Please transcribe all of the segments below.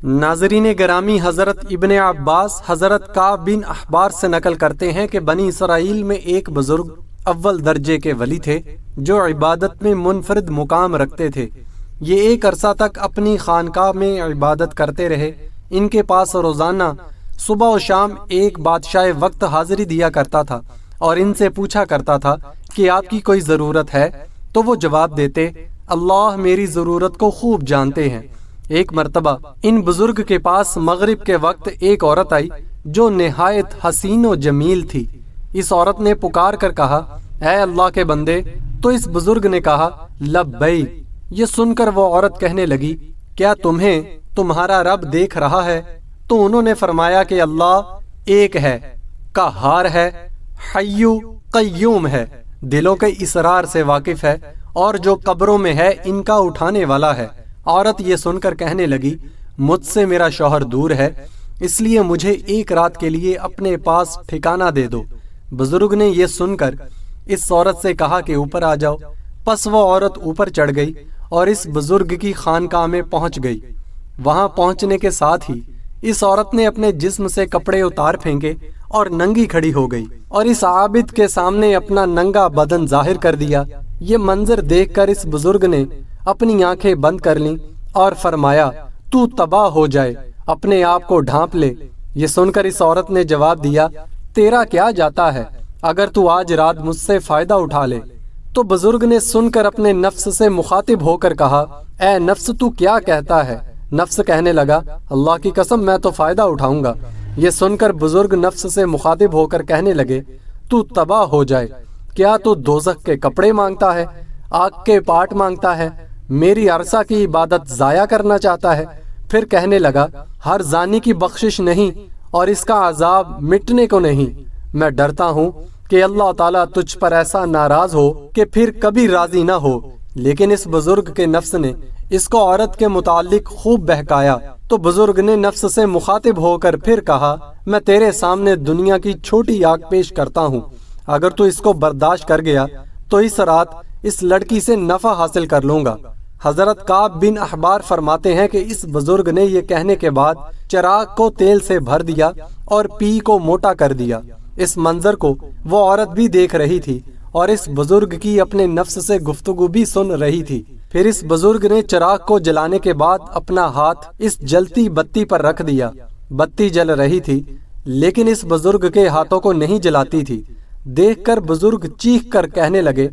ناظرین گرامی، حضرت ابن عباس حضرت کعب بن احبار سے نقل کرتے ہیں کہ بنی اسرائیل میں ایک بزرگ اول درجے کے ولی تھے جو عبادت میں منفرد مقام رکھتے تھے۔ یہ ایک عرصہ تک اپنی خانقاہ میں عبادت کرتے رہے۔ ان کے پاس روزانہ صبح و شام ایک بادشاہ وقت حاضری دیا کرتا تھا اور ان سے پوچھا کرتا تھا کہ آپ کی کوئی ضرورت ہے؟ تو وہ جواب دیتے، اللہ میری ضرورت کو خوب جانتے ہیں۔ ایک مرتبہ ان بزرگ کے پاس مغرب کے وقت ایک عورت آئی جو نہایت حسین و جمیل تھی۔ اس عورت نے پکار کر کہا، اے اللہ کے بندے۔ تو اس بزرگ نے کہا، لبیک۔ یہ سن کر وہ عورت کہنے لگی، کیا تمہیں تمہارا رب دیکھ رہا ہے؟ تو انہوں نے فرمایا کہ اللہ ایک ہے، قہار ہے، حی قیوم ہے، دلوں کے اسرار سے واقف ہے، اور جو قبروں میں ہے ان کا اٹھانے والا ہے۔ عورت یہ سن کر کہنے لگی، مجھ سے میرا شوہر دور ہے، اس لیے مجھے ایک رات کے لیے اپنے پاس ٹھکانہ دے دو۔ بزرگ نے یہ سن کر اس عورت سے کہا کہ اوپر آ جاؤ۔ پس وہ عورت اوپر چڑھ گئی اور اس بزرگ کی خانقاہ میں پہنچ گئی۔ وہاں پہنچنے کے ساتھ ہی اس عورت نے اپنے جسم سے کپڑے اتار پھینکے اور ننگی کھڑی ہو گئی اور اس عابد کے سامنے اپنا ننگا بدن ظاہر کر دیا۔ یہ منظر دیکھ کر اس بزرگ نے اپنی آنکھیں بند کر لیں اور فرمایا، تو تباہ ہو جائے، اپنے آپ کو ڈھانپ لے۔ یہ سن کر اس عورت نے جواب دیا، تیرا کیا جاتا ہے اگر تو آج رات مجھ سے فائدہ اٹھا لے۔ تو بزرگ نے سن کر اپنے نفس سے مخاطب ہو کر کہا، اے نفس تو کیا کہتا ہے؟ نفس کہنے لگا، اللہ کی قسم میں تو فائدہ اٹھاؤں گا۔ یہ سن کر بزرگ نفس سے مخاطب ہو کر کہنے لگے، تو تباہ ہو جائے، کیا تو دوزخ کے کپڑے مانگتا ہے، آگ کے پاٹ مانگتا ہے، میری عرصہ کی عبادت ضائع کرنا چاہتا ہے؟ پھر کہنے لگا، ہر زانی کی بخشش نہیں اور اس کا عذاب مٹنے کو نہیں۔ میں ڈرتا ہوں کہ اللہ تعالیٰ تجھ پر ایسا ناراض ہو کہ پھر کبھی راضی نہ ہو۔ لیکن اس بزرگ کے نفس نے اس کو عورت کے متعلق خوب بہکایا، تو بزرگ نے نفس سے مخاطب ہو کر پھر کہا، میں تیرے سامنے دنیا کی چھوٹی آگ پیش کرتا ہوں، اگر تو اس کو برداشت کر گیا تو اس رات اس لڑکی سے نفع حاصل کر لوں گا۔ حضرت کعب بن احبار فرماتے ہیں کہ اس بزرگ نے یہ کہنے کے بعد چراغ کو تیل سے بھر دیا اور پی کو موٹا کر دیا۔ اس منظر کو وہ عورت بھی دیکھ رہی تھی اور اس بزرگ کی اپنے نفس سے گفتگو بھی سن رہی تھی۔ پھر اس بزرگ نے چراغ کو جلانے کے بعد اپنا ہاتھ اس جلتی بتی پر رکھ دیا۔ بتی جل رہی تھی لیکن اس بزرگ کے ہاتھوں کو نہیں جلاتی تھی۔ دیکھ کر بزرگ چیخ کر کہنے لگے،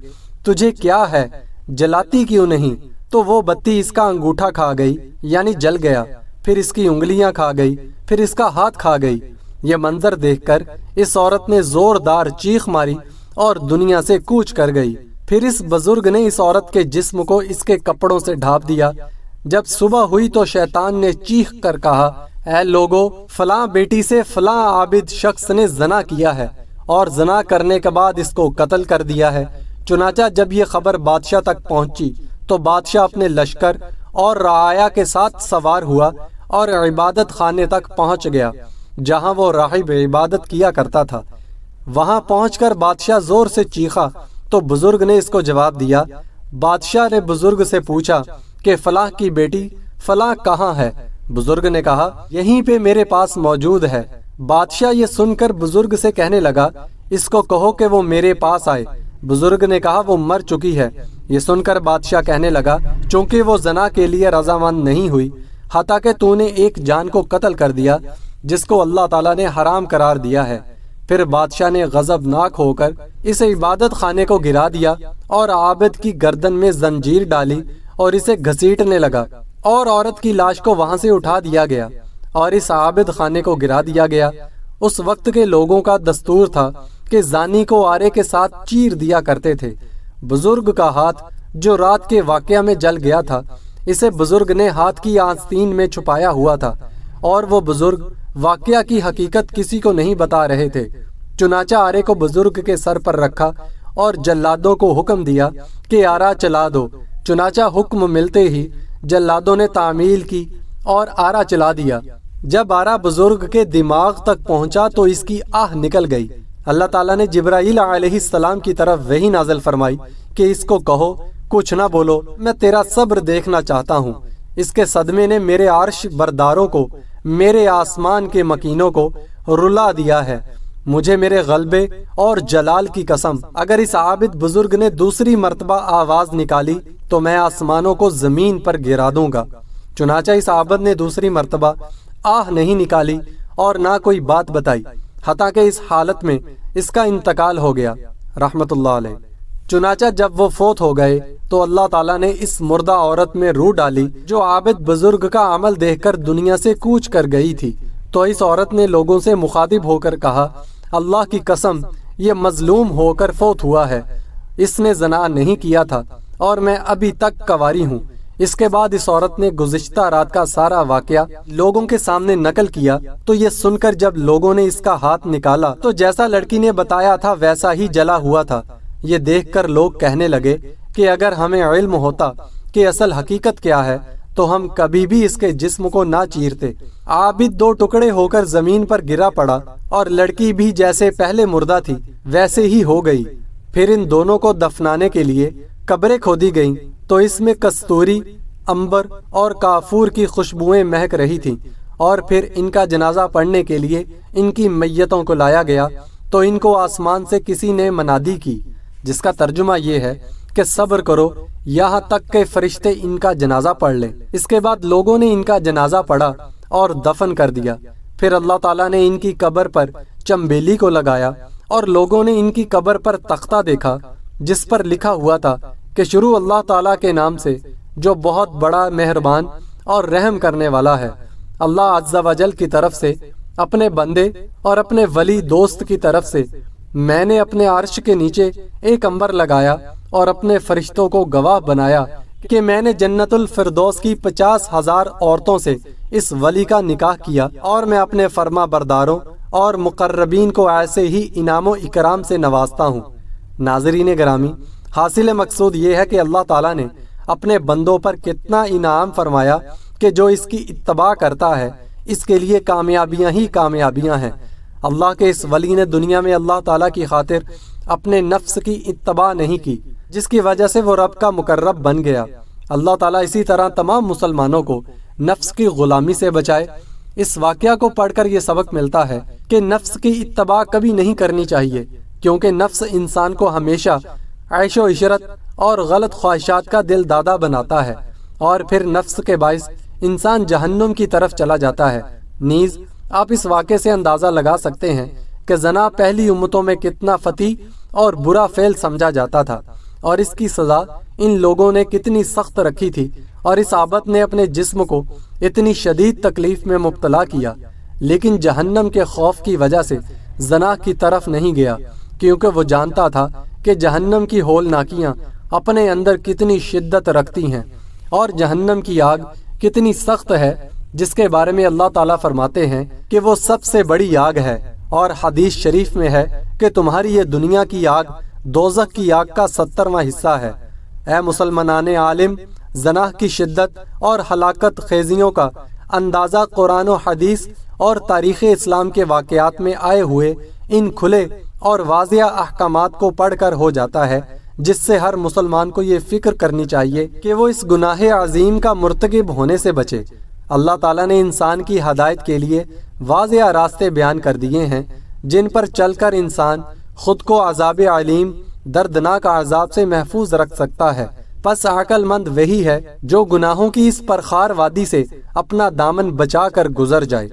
تجھے کیا ہے، جلاتی کیوں نہیں؟ تو وہ بتی اس کا انگوٹھا کھا گئی، یعنی جل گیا، پھر اس کی انگلیاں کھا گئی، پھر اس کا ہاتھ کھا گئی۔ یہ منظر دیکھ کر اس عورت نے زوردار چیخ ماری اور دنیا سے کوچ کر گئی۔ پھر اس بزرگ نے اس عورت کے جسم کو اس کے کپڑوں سے ڈھانپ دیا۔ جب صبح ہوئی تو شیطان نے چیخ کر کہا، اے لوگو، فلاں بیٹی سے فلاں عابد شخص نے زنا کیا ہے اور زنا کرنے کے بعد اس کو قتل کر دیا ہے۔ چنانچہ جب یہ خبر بادشاہ تک پہنچی تو بادشاہ اپنے لشکر اور رعایا کے ساتھ سوار ہوا اور عبادت خانے تک پہنچ گیا جہاں وہ راہب عبادت کیا کرتا تھا۔ وہاں پہنچ کر بادشاہ زور سے چیخا تو بزرگ نے اس کو جواب دیا۔ بادشاہ نے بزرگ سے پوچھا کہ فلاں کی بیٹی فلاں کہاں ہے؟ بزرگ نے کہا، یہیں پہ میرے پاس موجود ہے۔ بادشاہ یہ سن کر بزرگ سے کہنے لگا، اس کو کہو کہ وہ میرے پاس آئے۔ بزرگ نے کہا، وہ مر چکی ہے۔ یہ سن کر بادشاہ کہنے لگا، چونکہ وہ زنا کے لیے رضامند نہیں ہوئی، حتیٰ کہ تو نے ایک جان کو قتل کر دیا جس کو اللہ تعالیٰ نے حرام قرار دیا ہے۔ پھر بادشاہ نے غضبناک ہو کر اس عبادت خانے کو گرا دیا اور عابد کی گردن میں زنجیر ڈالی اور اسے گھسیٹنے لگا، اور عورت کی لاش کو وہاں سے اٹھا دیا گیا اور اس عابد خانے کو گرا دیا گیا۔ اس وقت کے لوگوں کا دستور تھا کہ زانی کو آرے کے ساتھ چیر دیا کرتے تھے۔ بزرگ کا ہاتھ جو رات کے واقعہ میں جل گیا تھا، اسے بزرگ نے ہاتھ کی آستین میں چھپایا ہوا تھا، اور وہ بزرگ واقعہ کی حقیقت کسی کو نہیں بتا رہے تھے۔ چنانچہ آرے کو بزرگ کے سر پر رکھا اور جلادوں کو حکم دیا کہ آرا چلا دو۔ چنانچہ حکم ملتے ہی جلادوں نے تعمیل کی اور آرا چلا دیا۔ جب آرا بزرگ کے دماغ تک پہنچا تو اس کی آہ نکل گئی۔ اللہ تعالیٰ نے جبرائیل علیہ السلام کی طرف وحی نازل فرمائی کہ اس کو کہو، کچھ نہ بولو، میں تیرا صبر دیکھنا چاہتا ہوں۔ اس کے صدمے نے میرے عرش برداروں کو، میرے آسمان کے مکینوں کو رلا دیا ہے۔ مجھے میرے غلبے اور جلال کی قسم، اگر اس عابد بزرگ نے دوسری مرتبہ آواز نکالی تو میں آسمانوں کو زمین پر گرا دوں گا۔ چنانچہ اس عابد نے دوسری مرتبہ آہ نہیں نکالی اور نہ کوئی بات بتائی، حتیٰ کہ اس حالت میں اس کا انتقال ہو گیا رحمت اللہ علیہ۔ چنانچہ جب وہ فوت ہو گئے تو اللہ تعالیٰ نے اس مردہ عورت میں روح ڈالی جو عابد بزرگ کا عمل دیکھ کر دنیا سے کوچ کر گئی تھی۔ تو اس عورت نے لوگوں سے مخاطب ہو کر کہا، اللہ کی قسم یہ مظلوم ہو کر فوت ہوا ہے، اس نے زنا نہیں کیا تھا اور میں ابھی تک کنواری ہوں۔ اس کے بعد اس عورت نے گزشتہ رات کا سارا واقعہ لوگوں کے سامنے نقل کیا، تو یہ سن کر جب لوگوں نے اس کا ہاتھ نکالا تو جیسا لڑکی نے بتایا تھا ویسا ہی جلا ہوا تھا۔ یہ دیکھ کر لوگ کہنے لگے کہ اگر ہمیں علم ہوتا کہ اصل حقیقت کیا ہے تو ہم کبھی بھی اس کے جسم کو نہ چیرتے۔ عابد دو ٹکڑے ہو کر زمین پر گرا پڑا اور لڑکی بھی جیسے پہلے مردہ تھی ویسے ہی ہو گئی۔ پھر ان دونوں کو دفنانے کے لیے قبریں کھودی گئیں تو اس میں کستوری، عنبر اور کافور کی خوشبوئیں مہک رہی تھیں، اور پھر ان کا جنازہ پڑھنے کے لیے ان کی میتوں کو لایا گیا تو ان کو آسمان سے کسی نے منادی کی، جس کا ترجمہ یہ ہے کہ صبر کرو یہاں تک کہ فرشتے ان کا جنازہ پڑھ لیں۔ اس کے بعد لوگوں نے ان کا جنازہ پڑھا اور دفن کر دیا۔ پھر اللہ تعالیٰ نے ان کی قبر پر چمبیلی کو لگایا اور لوگوں نے ان کی قبر پر تختہ دیکھا جس پر لکھا ہوا تھا کہ شروع اللہ تعالیٰ کے نام سے جو بہت بڑا مہربان اور رحم کرنے والا ہے۔ اللہ عز و جل کی طرف سے، اپنے بندے اور اپنے ولی دوست کی طرف سے، میں نے اپنے عرش کے نیچے ایک عنبر لگایا اور اپنے فرشتوں کو گواہ بنایا کہ میں نے جنت الفردوس کی 50,000 عورتوں سے اس ولی کا نکاح کیا، اور میں اپنے فرما برداروں اور مقربین کو ایسے ہی انعام و اکرام سے نوازتا ہوں۔ ناظرین گرامی، حاصل مقصود یہ ہے کہ اللہ تعالیٰ نے اپنے بندوں پر کتنا انعام فرمایا کہ جو اس کی اتباع کرتا ہے اس کے لیے کامیابیاں ہی کامیابیاں ہیں۔ اللہ کے اس ولی نے دنیا میں اللہ تعالیٰ کی خاطر اپنے نفس کی اتباع نہیں کی، جس کی وجہ سے وہ رب کا مقرب بن گیا۔ اللہ تعالیٰ اسی طرح تمام مسلمانوں کو نفس کی غلامی سے بچائے۔ اس واقعہ کو پڑھ کر یہ سبق ملتا ہے کہ نفس کی اتباع کبھی نہیں کرنی چاہیے، کیونکہ نفس انسان کو ہمیشہ عیش و عشرت اور غلط خواہشات کا دل دادا بناتا ہے، اور پھر نفس کے باعث انسان جہنم کی طرف چلا جاتا ہے۔ نیز آپ اس واقعے سے اندازہ لگا سکتے ہیں کہ زنا پہلی امتوں میں کتنا فتی اور برا فعل سمجھا جاتا تھا، اور اس کی سزا ان لوگوں نے کتنی سخت رکھی تھی، اور اس عابد نے اپنے جسم کو اتنی شدید تکلیف میں مبتلا کیا، لیکن جہنم کے خوف کی وجہ سے زنا کی طرف نہیں گیا، کیونکہ وہ جانتا تھا کہ جہنم کی ہولناکیاں اپنے اندر کتنی شدت رکھتی ہیں، اور جہنم کی آگ کتنی سخت ہے، جس کے بارے میں اللہ تعالیٰ فرماتے ہیں کہ وہ سب سے بڑی آگ ہے، اور حدیث شریف میں ہے کہ تمہاری یہ دنیا کی آگ دوزخ کی آگ کا 70واں حصہ ہے۔ اے مسلمانان عالم، زنا کی شدت اور ہلاکت خیزیوں کا اندازہ قرآن و حدیث اور تاریخ اسلام کے واقعات میں آئے ہوئے ان کھلے اور واضح احکامات کو پڑھ کر ہو جاتا ہے، جس سے ہر مسلمان کو یہ فکر کرنی چاہیے کہ وہ اس گناہ عظیم کا مرتکب ہونے سے بچے۔ اللہ تعالیٰ نے انسان کی ہدایت کے لیے واضح راستے بیان کر دیے ہیں، جن پر چل کر انسان خود کو عذاب علیم، دردناک عذاب سے محفوظ رکھ سکتا ہے۔ پس عقل مند وہی ہے جو گناہوں کی اس پرخار وادی سے اپنا دامن بچا کر گزر جائے۔